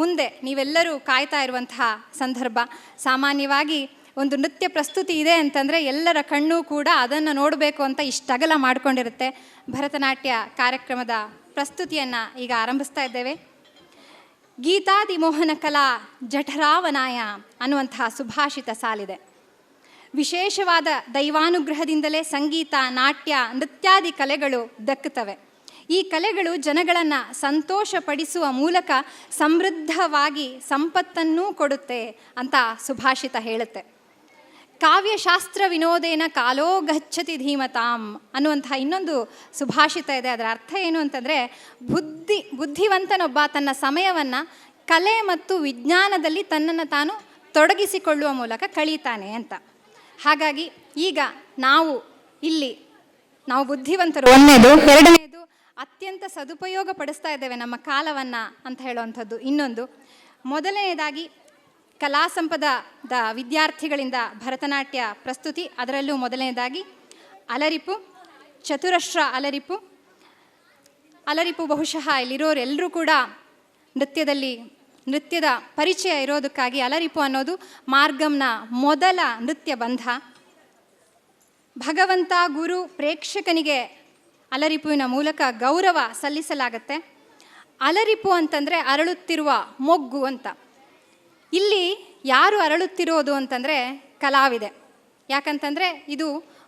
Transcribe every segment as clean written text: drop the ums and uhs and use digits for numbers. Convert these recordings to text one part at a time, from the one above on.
ಮುಂದೆ ನೀವೆಲ್ಲರೂ ಕಾಯ್ತಾ ಇರುವಂತಹ ಸಂದರ್ಭ. ಸಾಮಾನ್ಯವಾಗಿ ಒಂದು ನೃತ್ಯ ಪ್ರಸ್ತುತಿ ಇದೆ ಅಂತಂದರೆ ಎಲ್ಲರ ಕಣ್ಣು ಕೂಡ ಅದನ್ನು ನೋಡಬೇಕು ಅಂತ ಇಷ್ಟಗಲ ಮಾಡಿಕೊಂಡಿರುತ್ತೆ. ಭರತನಾಟ್ಯ ಕಾರ್ಯಕ್ರಮದ ಪ್ರಸ್ತುತಿಯನ್ನು ಈಗ ಆರಂಭಿಸ್ತಾ ಇದ್ದೇವೆ. ಗೀತಾದಿ ಮೋಹನ ಕಲಾ ಜಠರಾವನಾಯ ಅನ್ನುವಂತಹ ಸುಭಾಷಿತ ಸಾಲಿದೆ. ವಿಶೇಷವಾದ ದೈವಾನುಗ್ರಹದಿಂದಲೇ ಸಂಗೀತ, ನಾಟ್ಯ, ನೃತ್ಯಾದಿ ಕಲೆಗಳು ದಕ್ಕುತ್ತವೆ. ಈ ಕಲೆಗಳು ಜನಗಳನ್ನು ಸಂತೋಷಪಡಿಸುವ ಮೂಲಕ ಸಮೃದ್ಧವಾಗಿ ಸಂಪತ್ತನ್ನೂ ಕೊಡುತ್ತೆ ಅಂತ ಸುಭಾಷಿತ ಹೇಳುತ್ತೆ. ಕಾವ್ಯಶಾಸ್ತ್ರ ವಿನೋದೇನ ಕಾಲೋ ಗಚ್ಚತಿ ಧೀಮತಾಂ ಅನ್ನುವಂತಹ ಇನ್ನೊಂದು ಸುಭಾಷಿತ ಇದೆ. ಅದರ ಅರ್ಥ ಏನು ಅಂತಂದರೆ, ಬುದ್ಧಿವಂತನೊಬ್ಬ ತನ್ನ ಸಮಯವನ್ನು ಕಲೆ ಮತ್ತು ವಿಜ್ಞಾನದಲ್ಲಿ ತನ್ನನ್ನು ತಾನು ತೊಡಗಿಸಿಕೊಳ್ಳುವ ಮೂಲಕ ಕಳೀತಾನೆ ಅಂತ. ಹಾಗಾಗಿ ಈಗ ನಾವು ಬುದ್ಧಿವಂತರು, ಒಂದನೇದು. ಎರಡನೇದು, ಅತ್ಯಂತ ಸದುಪಯೋಗ ಪಡಿಸ್ತಾ ಇದ್ದೇವೆ ನಮ್ಮ ಕಾಲವನ್ನು ಅಂತ ಹೇಳುವಂಥದ್ದು ಇನ್ನೊಂದು. ಮೊದಲನೇದಾಗಿ ಕಲಾ ಸಂಪದದ ವಿದ್ಯಾರ್ಥಿಗಳಿಂದ ಭರತನಾಟ್ಯ ಪ್ರಸ್ತುತಿ. ಅದರಲ್ಲೂ ಮೊದಲನೇದಾಗಿ ಅಲರಿಪು, ಚತುರಶ್ರ ಅಲರಿಪು ಬಹುಶಃ ಇಲ್ಲಿರೋರೆಲ್ಲರೂ ಕೂಡ ನೃತ್ಯದ ಪರಿಚಯ ಇರೋದಕ್ಕಾಗಿ ಅಲರಿಪು ಅನ್ನೋದು ಮಾರ್ಗಂನ ಮೊದಲ ನೃತ್ಯ ಬಂಧ. ಭಗವಂತ ಗುರು ಪ್ರೇಕ್ಷಕನಿಗೆ ಅಲರಿಪುವಿನ ಮೂಲಕ ಗೌರವ ಸಲ್ಲಿಸಲಾಗತ್ತೆ. ಅಲರಿಪು ಅಂತಂದರೆ ಅರಳುತ್ತಿರುವ ಮೊಗ್ಗು ಅಂತ. ಇಲ್ಲಿ ಯಾರು ಅರಳುತ್ತಿರೋದು ಅಂತಂದರೆ ಕಲಾವಿದೆ. ಯಾಕಂತಂದರೆ ಇದು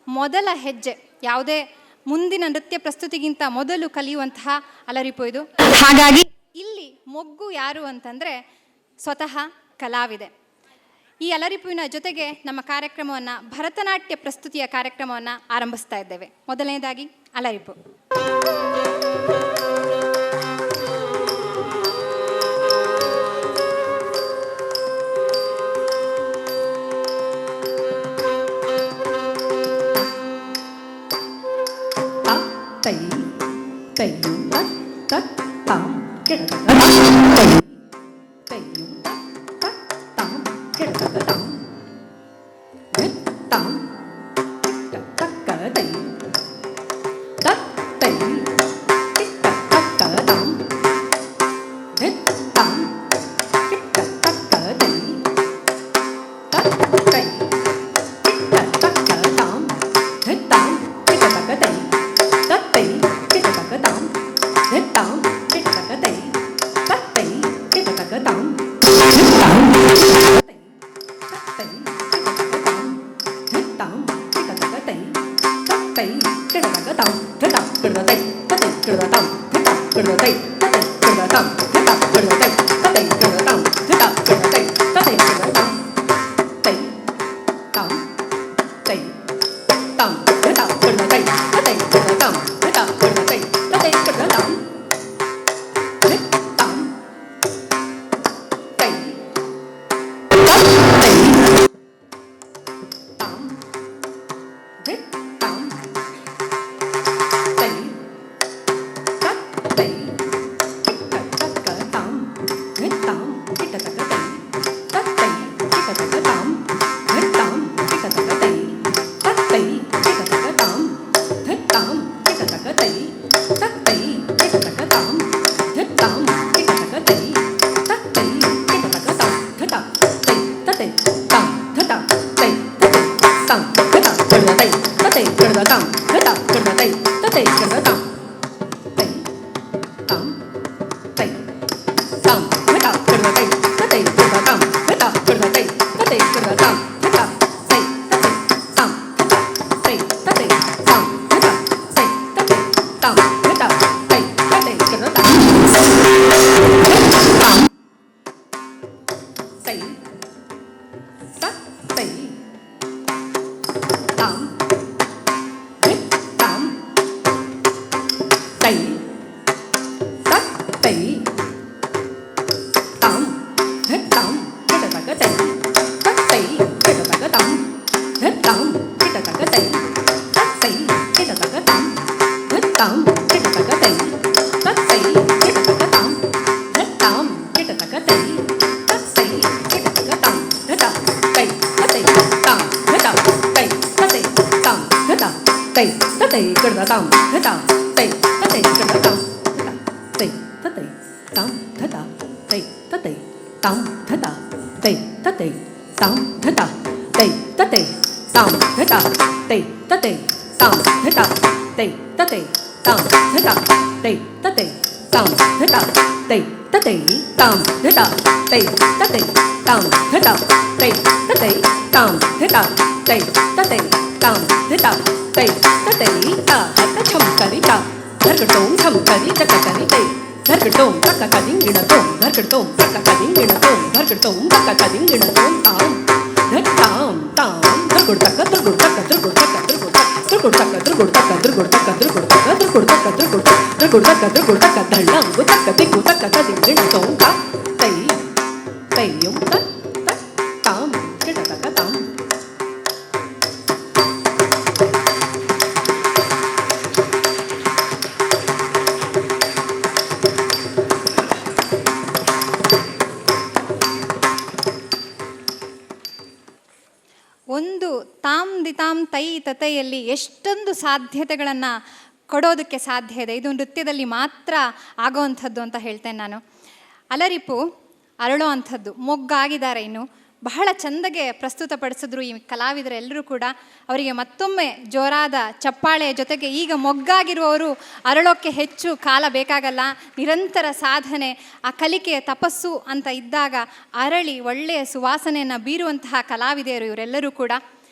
ಮೊದಲ ಹೆಜ್ಜೆ, ಯಾವುದೇ ಮುಂದಿನ ನೃತ್ಯ ಪ್ರಸ್ತುತಿಗಿಂತ ಮೊದಲು ಕಲಿಯುವಂತಹ ಅಲರಿಪು ಇದು. ಹಾಗಾಗಿ ಇಲ್ಲಿ ಮೊಗ್ಗು ಯಾರು ಅಂತಂದರೆ ಸ್ವತಃ ಕಲಾವಿದೆ. ಈ ಅಲರಿಪುವಿನ ಜೊತೆಗೆ ನಮ್ಮ ಕಾರ್ಯಕ್ರಮವನ್ನು, ಭರತನಾಟ್ಯ ಪ್ರಸ್ತುತಿಯ ಕಾರ್ಯಕ್ರಮವನ್ನು ಆರಂಭಿಸ್ತಾ ಇದ್ದೇವೆ. ಮೊದಲನೇದಾಗಿ ಅಲರಿಪು. Hey. ತತೈ ತಾಂ ಧತ ತೈ ತತೈ ತಾಂ ಧತ ತೈ ತತೈ ತಾಂ ಧತ ತೈ ತತೈ ತಾಂ ಧತ ತೈ ತತೈ ತಾಂ ಧತ ತೈ ತತೈ ತಾಂ ಧತ ತೈ ತತೈ ತಾಂ ಧತ ತೈ ತತೈ ತಾಂ ಧತ ತೈ ತತೈ ತಾಂ ಧತ ತೈ ತತೈ ತಾಂ ಧತ ತೈ ತತೈ ತಾ ಧತ ಛಂ ಕರಿತ ಧರ್ಕಟೋಂ ಛಂ ಕರಿ ತಕ ಕರಿತೈ ಧರ್ಕಟೋಂ ತಕ ಕದಿಂಗಿಣತೋಂ ಧರ್ಕಟೋಂ ತಕ ಕದಿಂಗಿಣತೋಂ ಧರ್ಕಟೋಂ ತಕ ಕದಿಂಗಿಣತೋಂ ತಾಂ ಧತ್ತಾಂ ತಾಂ ಧರ್ಗುಡ್ತಕ ಧರ್ಗುಡ್ತಕ ಧರ್ಗುಡ್ತಕ ಧರ್ಗುಡ್ತಕ ಧರ್ಗುಡ್ತಕ ಧರ್ಗುಡ್ತಕ ಧರ್ಗುಡ್ತಕ ಧರ್ಗುಡ್ತಕ ಧರ್ಗುಡ್ತಕ ಧರ್ಗುಡ್ತಕ ಧರ್ಗುಡ್ತಕ ಧಳ್ಳಂಗು ತಕ ದಿಕ್ಕು ತಕ ಕದಿಂಗಿಣತೋಂ ತಾ ತೈ ತೈಯಂ ತ ತಾಂ ಕಿಡತಕ ತಾಂ. ಒಂದು ತಾಮ್ ದಿತಾಮ್ ತೈ ತತೆಯಲ್ಲಿ ಎಷ್ಟೊಂದು ಸಾಧ್ಯತೆಗಳನ್ನು ಕೊಡೋದಕ್ಕೆ ಸಾಧ್ಯ ಇದೆ. ಇದು ನೃತ್ಯದಲ್ಲಿ ಮಾತ್ರ ಆಗೋವಂಥದ್ದು ಅಂತ ಹೇಳ್ತೇನೆ ನಾನು. ಅಲರಿಪು ಅರಳೋ ಅಂಥದ್ದು, ಮೊಗ್ಗಾಗಿದ್ದಾರೆ. ಇನ್ನು ಬಹಳ ಚೆಂದಗೆ ಪ್ರಸ್ತುತಪಡಿಸಿದ್ರು ಈ ಕಲಾವಿದರೆಲ್ಲರೂ ಕೂಡ. ಅವರಿಗೆ ಮತ್ತೊಮ್ಮೆ ಜೋರಾದ ಚಪ್ಪಾಳೆಯ ಜೊತೆಗೆ, ಈಗ ಮೊಗ್ಗಾಗಿರುವವರು ಅರಳೋಕ್ಕೆ ಹೆಚ್ಚು ಕಾಲ ಬೇಕಾಗಲ್ಲ, ನಿರಂತರ ಸಾಧನೆ, ಆ ಕಲಿಕೆಯ ತಪಸ್ಸು ಅಂತ ಇದ್ದಾಗ ಅರಳಿ ಒಳ್ಳೆಯ ಸುವಾಸನೆಯನ್ನು ಬೀರುವಂತಹ ಕಲಾವಿದೆಯರು ಇವರೆಲ್ಲರೂ ಕೂಡ.